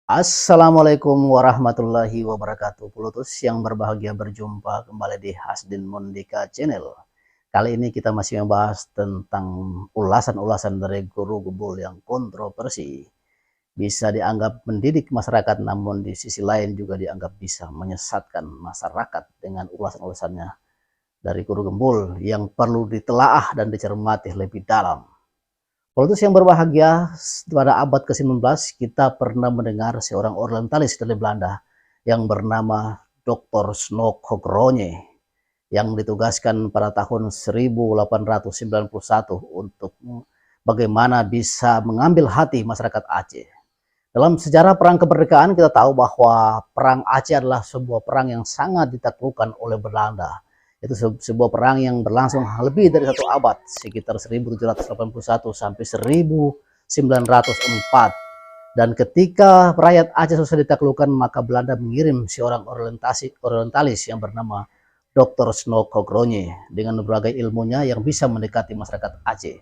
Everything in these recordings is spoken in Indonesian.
Assalamualaikum warahmatullahi wabarakatuh. Pelutus yang berbahagia berjumpa kembali di Hasdin Mondika Channel. Kali ini kita masih membahas tentang ulasan-ulasan dari guru gebul yang kontroversi. Bisa dianggap mendidik masyarakat, namun di sisi lain juga dianggap bisa menyesatkan masyarakat dengan ulasan-ulasannya dari guru gembul yang perlu ditelaah dan dicermati lebih dalam. Politus yang berbahagia, pada abad ke-19 kita pernah mendengar seorang orientalis dari Belanda yang bernama Dr. Snok Hogronje yang ditugaskan pada tahun 1891 untuk bagaimana bisa mengambil hati masyarakat Aceh. Dalam sejarah perang kemerdekaan kita tahu bahwa perang Aceh adalah sebuah perang yang sangat ditaklukkan oleh Belanda. Itu sebuah perang yang berlangsung lebih dari 1 abad, sekitar 1781 sampai 1904. Dan ketika rakyat Aceh selesai ditaklukkan, maka Belanda mengirim seorang orientalis yang bernama Dr. Snok Hogronje dengan berbagai ilmunya yang bisa mendekati masyarakat Aceh.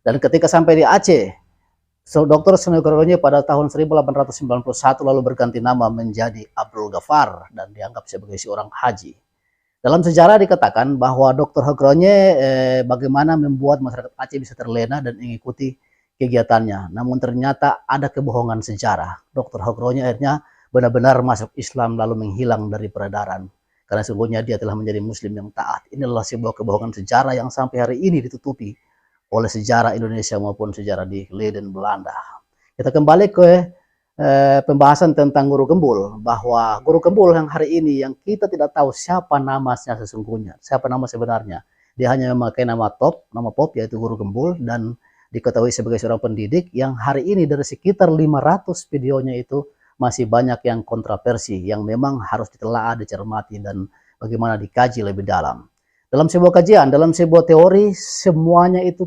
Dan ketika sampai di Aceh, Dr. Snok Hogronje pada tahun 1891 lalu berganti nama menjadi Abdul Ghaffar dan dianggap sebagai seorang haji. Dalam sejarah dikatakan bahwa Dr. Hogronje bagaimana membuat masyarakat Aceh bisa terlena dan mengikuti kegiatannya. Namun ternyata ada kebohongan sejarah. Dr. Hogronje akhirnya benar-benar masuk Islam lalu menghilang dari peredaran. Karena sesungguhnya dia telah menjadi muslim yang taat. Ini adalah sebuah kebohongan sejarah yang sampai hari ini ditutupi oleh sejarah Indonesia maupun sejarah di Leiden Belanda. Kita kembali ke pembahasan tentang guru gembul, bahwa guru gembul yang hari ini yang kita tidak tahu siapa namanya sesungguhnya, siapa nama sebenarnya. Dia hanya memakai nama pop yaitu guru gembul, dan diketahui sebagai seorang pendidik yang hari ini dari sekitar 500 videonya itu masih banyak yang kontroversi yang memang harus ditelaah, dicermati dan bagaimana dikaji lebih dalam. Dalam sebuah kajian, dalam sebuah teori, semuanya itu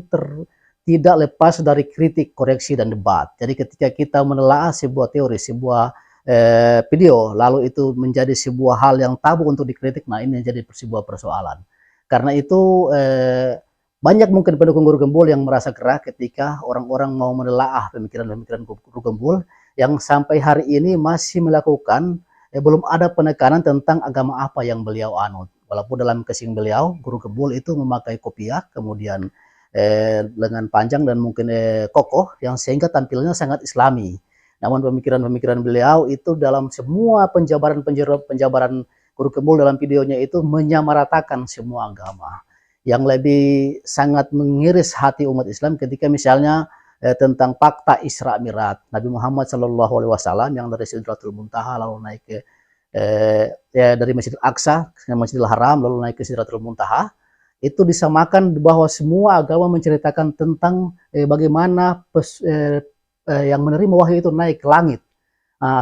tidak lepas dari kritik, koreksi, dan debat. Jadi ketika kita menelaah sebuah teori, sebuah video, lalu itu menjadi sebuah hal yang tabu untuk dikritik, nah ini menjadi sebuah persoalan. Karena itu banyak mungkin pendukung guru gembul yang merasa gerah ketika orang-orang mau menelaah pemikiran-pemikiran guru gembul yang sampai hari ini masih melakukan belum ada penekanan tentang agama apa yang beliau anut. Walaupun dalam casing beliau, guru gembul itu memakai kopiah, kemudian lengan panjang dan mungkin kokoh yang sehingga tampilnya sangat islami. Namun pemikiran-pemikiran beliau itu dalam semua penjabaran guru gembul dalam videonya itu menyamaratakan semua agama. Yang lebih sangat mengiris hati umat Islam ketika misalnya tentang fakta Isra Mi'raj. Nabi Muhammad SAW yang dari Sidratul Muntaha lalu naik ke dari Masjidil Aqsa ke Masjidil Haram lalu naik ke Sidratul Muntaha, itu disamakan bahwa semua agama menceritakan tentang bagaimana yang menerima wahyu itu naik ke langit.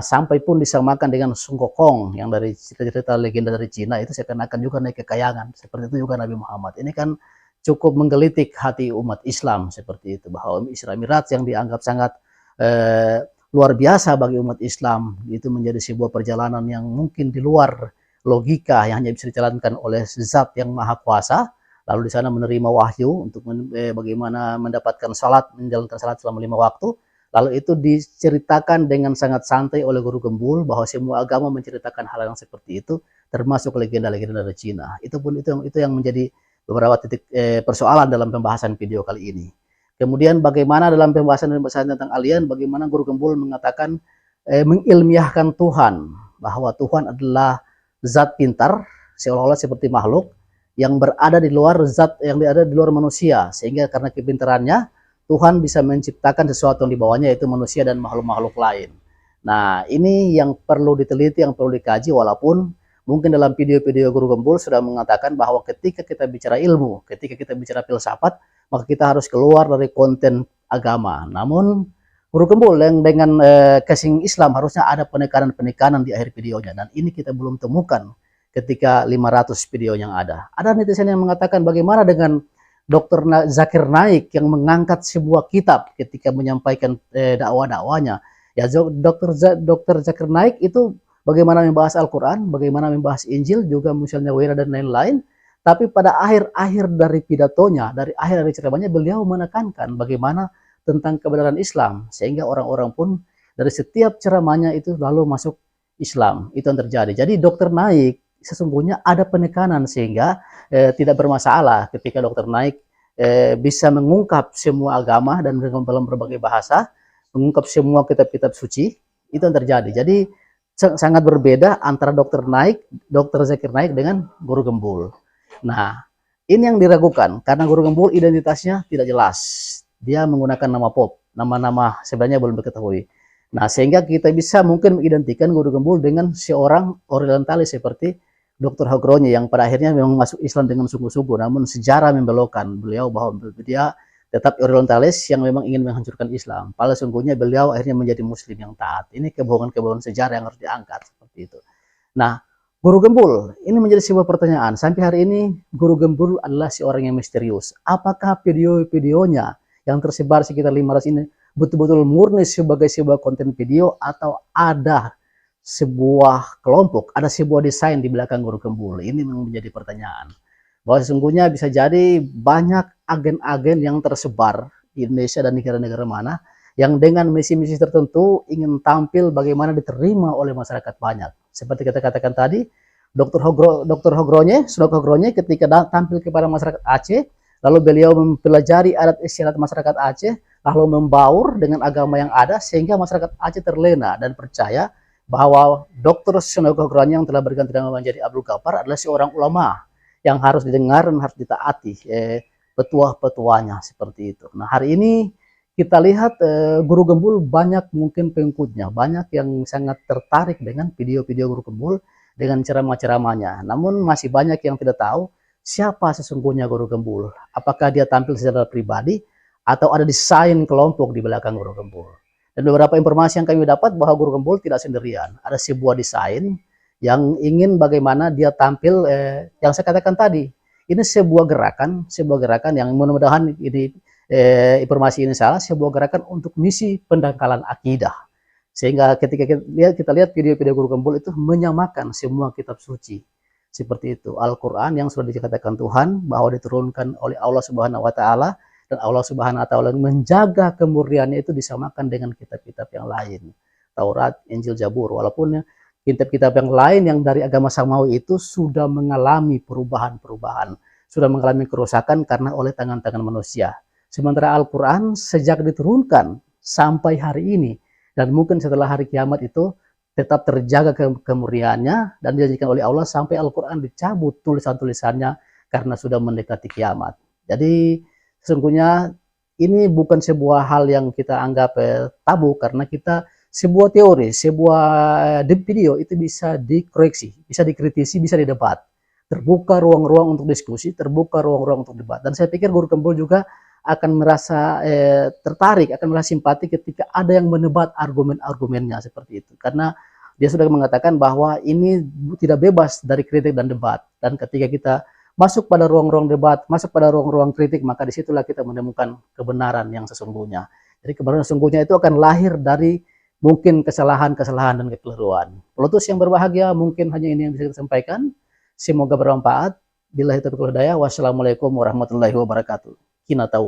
Sampai pun disamakan dengan Sun Gokong yang dari cerita-cerita legenda dari Cina itu seakan-akan juga naik ke kayangan. Seperti itu juga Nabi Muhammad. Ini kan cukup menggelitik hati umat Islam seperti itu, bahwa Isra Mi'raj yang dianggap sangat luar biasa bagi umat Islam itu menjadi sebuah perjalanan yang mungkin di luar logika yang hanya bisa dijalankan oleh Zat yang Maha Kuasa. Lalu di sana menerima wahyu untuk bagaimana mendapatkan salat, menjalankan salat selama 5 waktu. Lalu itu diceritakan dengan sangat santai oleh guru gembul bahwa semua agama menceritakan hal yang seperti itu, termasuk legenda-legenda dari Cina. Itu yang menjadi beberapa titik persoalan dalam pembahasan video kali ini. Kemudian bagaimana dalam pembahasan tentang alien, bagaimana guru gembul mengatakan mengilmiahkan Tuhan, bahwa Tuhan adalah zat pintar, seolah-olah seperti makhluk yang berada di luar zat yang ada di luar manusia, sehingga karena kepintarannya Tuhan bisa menciptakan sesuatu yang dibawanya, yaitu manusia dan makhluk-makhluk lain. Nah, ini yang perlu diteliti, yang perlu dikaji, walaupun mungkin dalam video-video guru gembul sudah mengatakan bahwa ketika kita bicara ilmu, ketika kita bicara filsafat, maka kita harus keluar dari konten agama. Namun guru gembul yang dengan casing Islam harusnya ada penekanan-penekanan di akhir videonya, dan ini kita belum temukan ketika 500 video yang ada. Ada netizen yang mengatakan bagaimana dengan Dr. Zakir Naik yang mengangkat sebuah kitab ketika menyampaikan dakwah-dakwahnya. Ya, Dr. Zakir Naik itu bagaimana membahas Al-Quran, bagaimana membahas Injil, juga misalnya Wira dan lain-lain. Tapi pada akhir-akhir dari pidatonya, dari akhir dari ceramahnya, beliau menekankan bagaimana tentang kebenaran Islam, sehingga orang-orang pun dari setiap ceramahnya itu lalu masuk Islam. Itu yang terjadi. Jadi Dr. Naik sesungguhnya ada penekanan sehingga tidak bermasalah ketika Dr. Naik bisa mengungkap semua agama dan dalam berbagai bahasa, mengungkap semua kitab-kitab suci. Itu yang terjadi. Jadi sangat berbeda antara Dr. Naik, Dr. Zakir Naik dengan Guru Gembul. Nah, ini yang diragukan karena Guru Gembul identitasnya tidak jelas. Dia menggunakan nama pop, nama-nama sebenarnya belum diketahui. Nah, sehingga kita bisa mungkin mengidentikan Guru Gembul dengan seorang orientalis seperti Dr. Hogronye yang pada akhirnya memang masuk Islam dengan sungguh-sungguh, namun sejarah membelokkan beliau bahwa dia tetap orientalis yang memang ingin menghancurkan Islam. Padahal sungguhnya beliau akhirnya menjadi Muslim yang taat. Ini kebohongan-kebohongan sejarah yang harus diangkat seperti itu. Nah, Guru Gembul ini menjadi sebuah pertanyaan. Sampai hari ini Guru Gembul adalah seorang yang misterius. Apakah video-videonya yang tersebar sekitar 500 ini betul-betul murni sebagai sebuah konten video atau ada sebuah kelompok, ada sebuah desain di belakang Guru Gembul? Ini memang menjadi pertanyaan. Bahwa sesungguhnya bisa jadi banyak agen-agen yang tersebar di Indonesia dan negara-negara mana yang dengan misi-misi tertentu ingin tampil bagaimana diterima oleh masyarakat banyak. Seperti kita katakan tadi, Dr. Hogronye, Snok Hogronye ketika tampil kepada masyarakat Aceh, lalu beliau mempelajari adat istiadat masyarakat Aceh, lalu membaur dengan agama yang ada sehingga masyarakat Aceh terlena dan percaya bahwa Dr. Snok Hogronye yang telah berganti nama menjadi Abdul Ghaffar adalah seorang ulama yang harus didengar dan harus ditaati petua-petuanya seperti itu. Nah, hari ini kita lihat Guru Gembul banyak mungkin pengikutnya, banyak yang sangat tertarik dengan video-video Guru Gembul dengan ceramah-ceramahnya. Namun masih banyak yang tidak tahu siapa sesungguhnya Guru Gembul. Apakah dia tampil secara pribadi atau ada desain kelompok di belakang Guru Gembul. Dan beberapa informasi yang kami dapat bahwa Guru Gembul tidak sendirian. Ada sebuah desain yang ingin bagaimana dia tampil, yang saya katakan tadi. Ini sebuah gerakan yang mudah-mudahan ini informasi ini salah, sebuah gerakan untuk misi pendangkalan akidah. Sehingga ketika kita lihat video-video Guru Gembul itu menyamakan semua kitab suci. Seperti itu, Al-Quran yang sudah dikatakan Tuhan bahwa diturunkan oleh Allah Subhanahu wa Ta'ala, dan Allah Subhanahu wa Ta'ala menjaga kemurniannya itu disamakan dengan kitab-kitab yang lain, Taurat, Injil, Zabur. Walaupun kitab-kitab yang lain yang dari agama samawi itu sudah mengalami perubahan-perubahan, sudah mengalami kerusakan karena oleh tangan-tangan manusia. Sementara Al-Quran sejak diturunkan sampai hari ini, dan mungkin setelah hari kiamat itu tetap terjaga kemurniannya dan dijanjikan oleh Allah sampai Al-Quran dicabut tulisan-tulisannya karena sudah mendekati kiamat. Jadi sesungguhnya ini bukan sebuah hal yang kita anggap tabu, karena kita sebuah teori, sebuah video itu bisa dikoreksi, bisa dikritisi, bisa didebat. Terbuka ruang-ruang untuk diskusi, terbuka ruang-ruang untuk debat. Dan saya pikir Guru Gembul juga akan merasa tertarik, akan merasa simpati ketika ada yang menebat argumen-argumennya seperti itu. Karena dia sudah mengatakan bahwa ini tidak bebas dari kritik dan debat. Dan ketika kita masuk pada ruang-ruang debat, masuk pada ruang-ruang kritik, maka disitulah kita menemukan kebenaran yang sesungguhnya. Jadi kebenaran sesungguhnya itu akan lahir dari mungkin kesalahan-kesalahan dan kekeliruan. Pelutus yang berbahagia, mungkin hanya ini yang bisa kita sampaikan. Semoga bermanfaat. Billahi taufiq wal hidayah. Wassalamualaikum warahmatullahi wabarakatuh. Kina tawa.